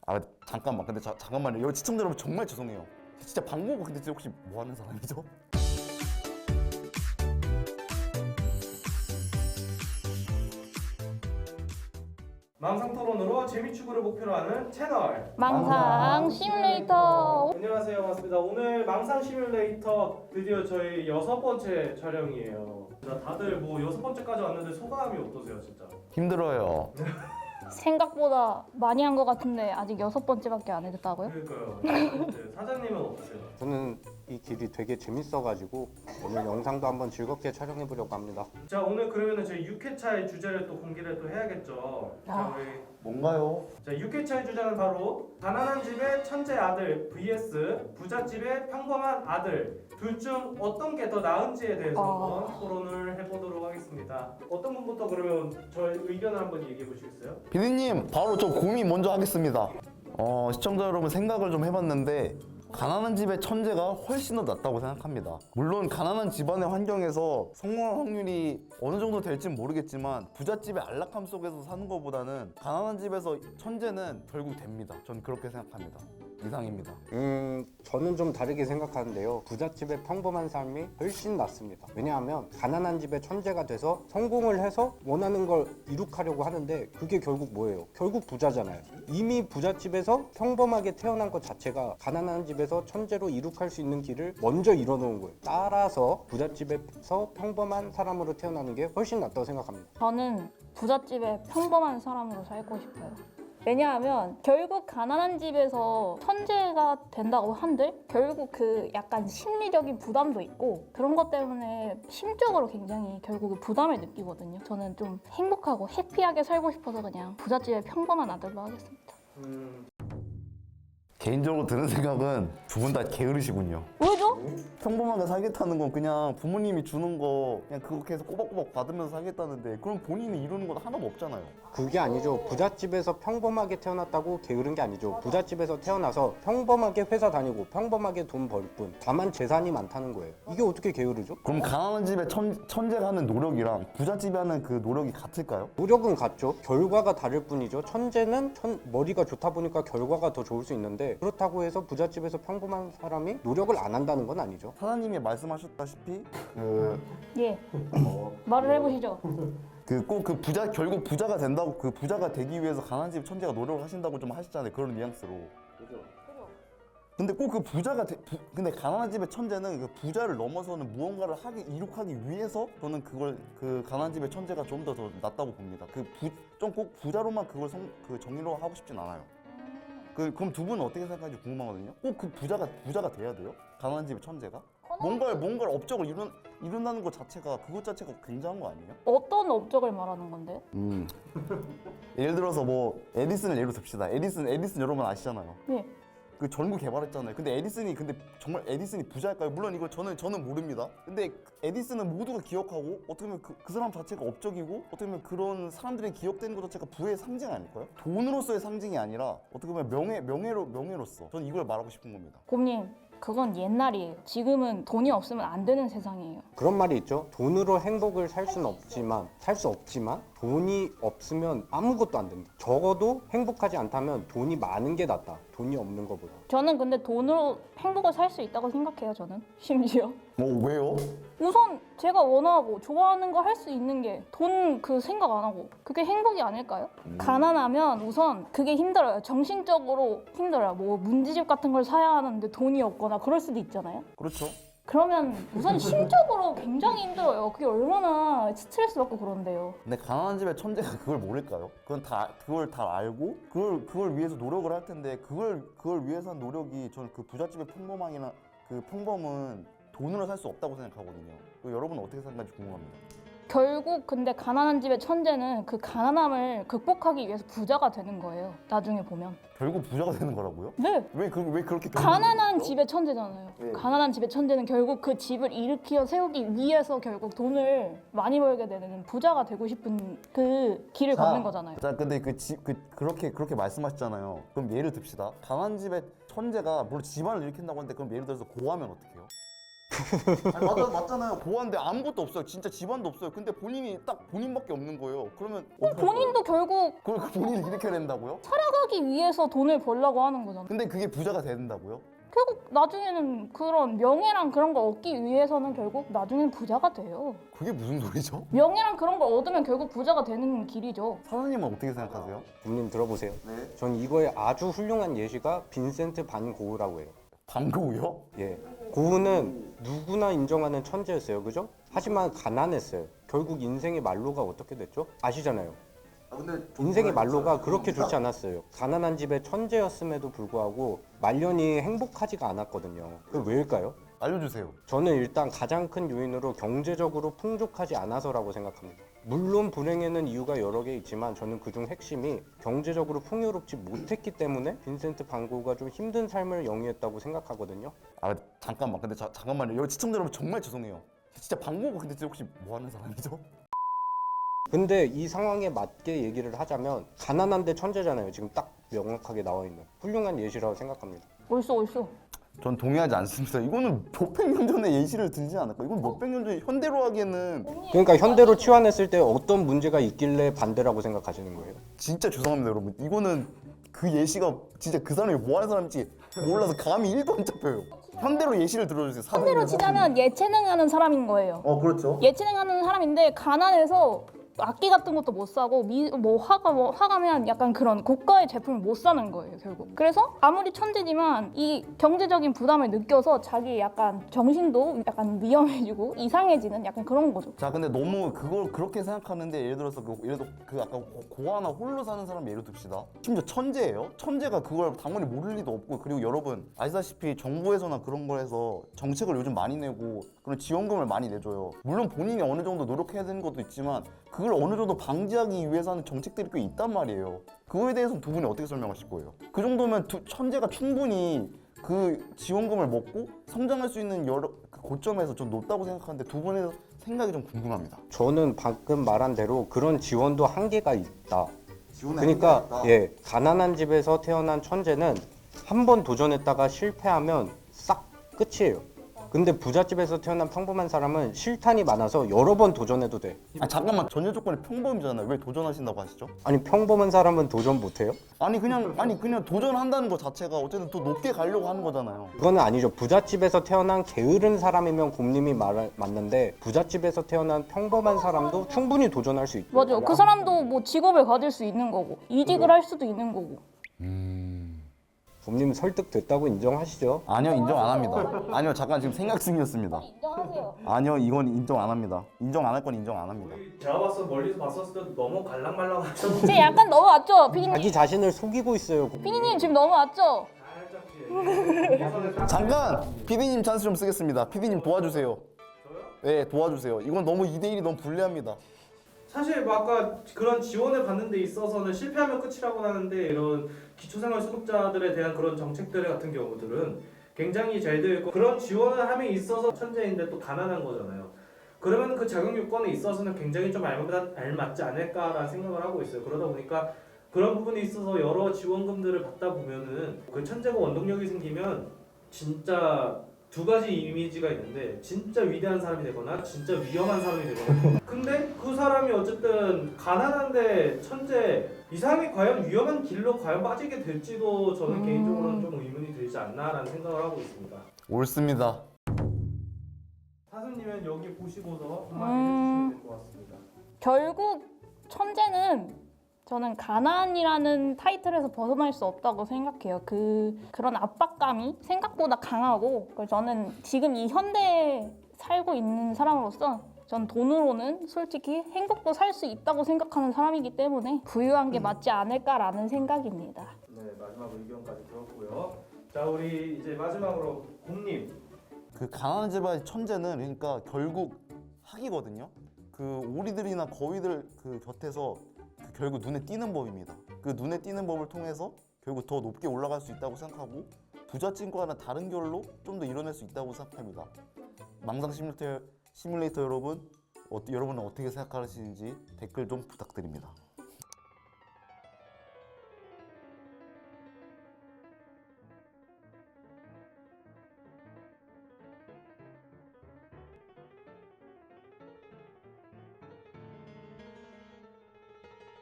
아 잠깐만 근데 잠깐만요. 여기 시청자 여러분 정말 죄송해요. 진짜 박모가 근데 진짜 혹시 뭐 하는 사람이죠? 망상 토론으로 재미 추구를 목표로 하는 채널 망상 시뮬레이터. 안녕하세요, 반갑습니다. 오늘 망상 시뮬레이터 드디어 저희 6번째 촬영이에요. 자, 다들 뭐 6번째까지 왔는데 소감이 어떠세요, 진짜? 힘들어요. 생각보다 많이 한 것 같은데 아직 6번째밖에 안 했다고요? 그러니까요. 네, 사장님은 어떠세요? 저는 이 길이 되게 재밌어가지고 오늘 영상도 한번 즐겁게 촬영해 보려고 합니다. 자, 오늘 그러면은 저희 6회차의 주제를 또 공개를 또 해야겠죠. 자, 우리 뭔가요? 자, 6회차의 주제는 바로 가난한 집의 천재 아들 vs 부잣집의 평범한 아들 둘 중 어떤 게 더 나은지에 대해서 한번 토론을 해보도록 하겠습니다. 어떤 분부터 그러면 저희 의견을 한번 얘기해 보시겠어요? 비디님 바로 저 고민 먼저 하겠습니다. 시청자 여러분 생각을 좀 해봤는데 가난한 집의 천재가 훨씬 더 낫다고 생각합니다. 물론 가난한 집안의 환경에서 성공할 확률이 어느 정도 될진 모르겠지만 부잣집의 안락함 속에서 사는 것보다는 가난한 집에서 천재는 결국 됩니다. 전 그렇게 생각합니다. 이상입니다. 저는 좀 다르게 생각하는데요. 부잣집의 평범한 삶이 훨씬 낫습니다. 왜냐하면 가난한 집의 천재가 돼서 성공을 해서 원하는 걸 이룩하려고 하는데 그게 결국 뭐예요? 결국 부자잖아요. 이미 부잣집에서 평범하게 태어난 것 자체가 가난한 집에서 천재로 이룩할 수 있는 길을 먼저 이뤄놓은 거예요. 따라서 부잣집에서 평범한 사람으로 태어나는 게 훨씬 낫다고 생각합니다. 저는 부잣집의 평범한 사람으로 살고 싶어요. 왜냐하면 결국 가난한 집에서 천재가 된다고 한들 결국 그 약간 심리적인 부담도 있고 그런 것 때문에 심적으로 굉장히 결국 부담을 느끼거든요. 저는 좀 행복하고 해피하게 살고 싶어서 그냥 부잣집의 평범한 아들로 하겠습니다. 개인적으로 드는 생각은 두 분 다 게으르시군요. 왜죠? 평범하게 살겠다는 건 그냥 부모님이 주는 거 그냥 그거 계속 꼬박꼬박 받으면서 살겠다는데 그럼 본인이 이루는 건 하나도 없잖아요. 그게 아니죠. 부잣집에서 평범하게 태어났다고 게으른 게 아니죠. 부잣집에서 태어나서 평범하게 회사 다니고 평범하게 돈 벌 뿐 다만 재산이 많다는 거예요. 이게 어떻게 게으르죠? 그럼 가난한 집의 천재가 하는 노력이랑 부잣집이 하는 그 노력이 같을까요? 노력은 같죠. 결과가 다를 뿐이죠. 천재는 머리가 좋다 보니까 결과가 더 좋을 수 있는데 그렇다고 해서 부잣집에서 평범한 사람이 노력을 안 한다는 건 아니죠. 사장님이 말씀하셨다시피 예. 말을 해보시죠. 결국 부자가 된다고 그 부자가 되기 위해서 가난한 집 천재가 노력을 하신다고 좀 하시잖아요. 그런 뉘앙스로. 근데 꼭 그 근데 가난한 집의 천재는 그 부자를 넘어서는 무언가를 이룩하기 위해서 저는 그 가난한 집의 천재가 좀 더 낫다고 봅니다. 좀 꼭 부자로만 그걸 정의로 하고 싶진 않아요. 그럼 두 분은 어떻게 생각하는지 궁금하거든요. 꼭 그 부자가 돼야 돼요? 가난한 집의 천재가? 뭔가를 업적을 이룬다는 것 자체가 그것 자체가 굉장한 거 아니에요? 어떤 업적을 말하는 건데? 예를 들어서 뭐 에디슨을 예로 듭시다. 에디슨 여러분 아시잖아요. 네. 그 전구 개발했잖아요. 근데 정말 에디슨이 부자일까요? 물론 이거 저는 모릅니다. 근데 에디슨은 모두가 기억하고 어떻게 보면 그 사람 자체가 업적이고 어떻게 보면 그런 사람들이 기억되는 것 자체가 부의 상징 아닐까요? 돈으로서의 상징이 아니라 어떻게 보면 명예로서 저는 이걸 말하고 싶은 겁니다. 곰님, 그건 옛날이에요. 지금은 돈이 없으면 안 되는 세상이에요. 그런 말이 있죠. 돈으로 행복을 살 수 없지만 돈이 없으면 아무것도 안 된다. 적어도 행복하지 않다면 돈이 많은 게 낫다. 돈이 없는 것보다. 저는 근데 돈으로 행복을 살 수 있다고 생각해요, 저는. 심지어. 왜요? 우선 제가 원하고 좋아하는 거 할 수 있는 게 돈 생각 안 하고 그게 행복이 아닐까요? 가난하면 우선 그게 힘들어요. 정신적으로 힘들어요. 뭐 문제집 같은 걸 사야 하는데 돈이 없거나 그럴 수도 있잖아요. 그렇죠. 그러면 우선 심적으로 굉장히 힘들어요. 그게 얼마나 스트레스 받고 그런데요. 근데 가난한 집의 천재가 그걸 모를까요? 그걸 다 알고 그걸 위해서 노력을 할 텐데 그걸 위해서 한 노력이 저는 그 부잣집의 평범은 돈으로 살 수 없다고 생각하거든요. 여러분은 어떻게 생각하는지 궁금합니다. 결국 근데 가난한 집의 천재는 그 가난함을 극복하기 위해서 부자가 되는 거예요. 나중에 보면. 결국 부자가 되는 거라고요? 네. 왜 그렇게 가난한 집의 천재잖아요. 네. 가난한 집의 천재는 결국 그 집을 일으켜 세우기 위해서 결국 돈을 많이 벌게 되는 부자가 되고 싶은 그 길을 걷는 거잖아요. 자, 근데 그렇게 말씀하셨잖아요. 그럼 예를 듭시다. 가난한 집의 천재가 물론 집안을 일으킨다고 하는데 그럼 예를 들어서 고하면 어떡해요? 아니, 맞잖아요. 고아인데 아무것도 없어요. 진짜 집안도 없어요. 근데 본인이 딱 본인밖에 없는 거예요. 그러면 본인도 결국 그걸 그 본인이 이렇게 된다고요? 살아가기 위해서 돈을 벌려고 하는 거잖아. 근데 그게 부자가 된다고요? 결국 나중에는 그런 명예랑 그런 걸 얻기 위해서는 결국 나중엔 부자가 돼요. 그게 무슨 소리죠? 명예랑 그런 걸 얻으면 결국 부자가 되는 길이죠. 사장님은 어떻게 생각하세요? 부모님 들어보세요. 네. 전 이거에 아주 훌륭한 예시가 빈센트 반 고흐라고 해요. 방고우요? 예. 고흐는 누구나 인정하는 천재였어요. 그죠? 하지만 가난했어요. 결국 인생의 말로가 어떻게 됐죠? 아시잖아요. 인생의 말로가 그렇게 좋지 않았어요. 가난한 집의 천재였음에도 불구하고 말년이 행복하지가 않았거든요. 그 왜일까요? 알려주세요. 저는 일단 가장 큰 요인으로 경제적으로 풍족하지 않아서라고 생각합니다. 물론 불행에는 이유가 여러 개 있지만 저는 그중 핵심이 경제적으로 풍요롭지 못했기 때문에 빈센트 반 고흐가 좀 힘든 삶을 영위했다고 생각하거든요. 아 잠깐만. 근데 잠깐만요. 여기 시청자 여러분 정말 죄송해요. 진짜 방고우가 근데 혹시 뭐 하는 사람이죠? 근데 이 상황에 맞게 얘기를 하자면 가난한데 천재잖아요. 지금 딱 명확하게 나와 있는 훌륭한 예시라고 생각합니다. 옳소. 전 동의하지 않습니다. 이거는 몇백 년 전에 예시를 들지 않을까? 이건 몇백 년 전에 현대로 하기에는 그러니까 현대로 치환했을 때 어떤 문제가 있길래 반대라고 생각하시는 거예요? 진짜 죄송합니다, 여러분. 이거는 그 예시가 진짜 그 사람이 뭐 하는 사람인지 몰라서 감이 1도 안 잡혀요. 현대로 예시를 들어주세요. 현대로 치자면 예체능하는 사람인 거예요. 그렇죠. 예체능하는 사람인데 가난해서 악기 같은 것도 못 사고 화가면 약간 그런 고가의 제품을 못 사는 거예요 결국. 그래서 아무리 천재지만 이 경제적인 부담을 느껴서 자기 약간 정신도 약간 위험해지고 이상해지는 약간 그런 거죠. 자, 근데 너무 그걸 그렇게 생각하는데 예를 들어서 그 아까 고아나 홀로 사는 사람 예를 듭시다. 심지어 천재예요. 천재가 그걸 당연히 모를 리도 없고 그리고 여러분 아시다시피 정부에서나 그런 거에서 정책을 요즘 많이 내고 그런 지원금을 많이 내줘요. 물론 본인이 어느 정도 노력해야 되는 것도 있지만 그걸 어느 정도 방지하기 위해서 하는 정책들이 꽤 있단 말이에요. 그거에 대해서는 두 분이 어떻게 설명하실 거예요? 그 정도면 천재가 충분히 그 지원금을 먹고 성장할 수 있는 여러 그 고점에서 좀 높다고 생각하는데 두 분의 생각이 좀 궁금합니다. 저는 방금 말한 대로 그런 지원도 한계가 있다. 그러니까 가난한 집에서 태어난 천재는 한 번 도전했다가 실패하면 싹 끝이에요. 근데 부잣집에서 태어난 평범한 사람은 실탄이 많아서 여러 번 도전해도 돼. 잠깐만, 전제 조건이 평범이잖아요. 왜 도전하신다고 하시죠? 아니 평범한 사람은 도전 못해요? 아니 그냥 도전한다는 것 자체가 어쨌든 더 높게 가려고 하는 거잖아요. 그거는 아니죠. 부잣집에서 태어난 게으른 사람이면 곰님이 맞는데 부잣집에서 태어난 평범한 사람도 충분히 도전할 수 있고. 맞아요. 그 사람도 뭐 직업을 가질 수 있는 거고 이직을 할 수도 있는 거고. 곰님 설득됐다고 인정하시죠? 아니요, 인정 안 합니다. 아니요, 잠깐 지금 생각 중이었습니다. 인정하세요. 아니요, 이건 인정 안 합니다. 인정 안 할 건 인정 안 합니다. 제가 멀리서 봤었을 때도 너무 갈랑말랑하셨는데 지금 약간 넘어왔죠, 피디님? 자기 자신을 속이고 있어요. 피디님 지금 넘어왔죠? 살짝 잠깐! PD님 찬스 좀 쓰겠습니다. PD님 도와주세요. 저요? 네, 도와주세요. 이건 너무 2대1이 너무 불리합니다. 사실 뭐 아까 그런 지원을 받는 데 있어서는 실패하면 끝이라고 하는데 이런 기초생활수급자들에 대한 그런 정책들 같은 경우들은 굉장히 잘 되어 있고 그런 지원을 함에 있어서 천재인데 또 가난한 거잖아요. 그러면 그 자격 요건에 있어서는 굉장히 좀 알맞지 않을까라는 생각을 하고 있어요. 그러다 보니까 그런 부분에 있어서 여러 지원금들을 받다 보면은 그 천재가 원동력이 생기면 진짜 두 가지 이미지가 있는데 진짜 위대한 사람이 되거나 진짜 위험한 사람이 되거나 근데 그 사람이 어쨌든 가난한데 천재 이 사람이 과연 위험한 길로 과연 빠지게 될지도 저는 개인적으로는 좀 의문이 들지 않나라는 생각을 하고 있습니다. 옳습니다. 사수님은 여기 보시고서 한마디 해주시면 될 것 같습니다. 결국 천재는 저는 가난이라는 타이틀에서 벗어날 수 없다고 생각해요. 그런 압박감이 생각보다 강하고 저는 지금 이 현대에 살고 있는 사람으로서 전 돈으로는 솔직히 행복도 살 수 있다고 생각하는 사람이기 때문에 부유한 게 맞지 않을까라는 생각입니다. 네, 마지막 의견까지 들었고요. 자, 우리 이제 마지막으로 곰님. 그 가난한 집안의 천재는 그러니까 결국 학이거든요. 그 오리들이나 거위들 그 곁에서 결국 눈에 띄는 법입니다. 그 눈에 띄는 법을 통해서 결국 더 높게 올라갈 수 있다고 생각하고 부잣집과는 다른 결로 좀 더 이뤄낼 수 있다고 생각합니다. 망상 시뮬레이터 여러분, 여러분은 어떻게 생각하시는지 댓글 좀 부탁드립니다.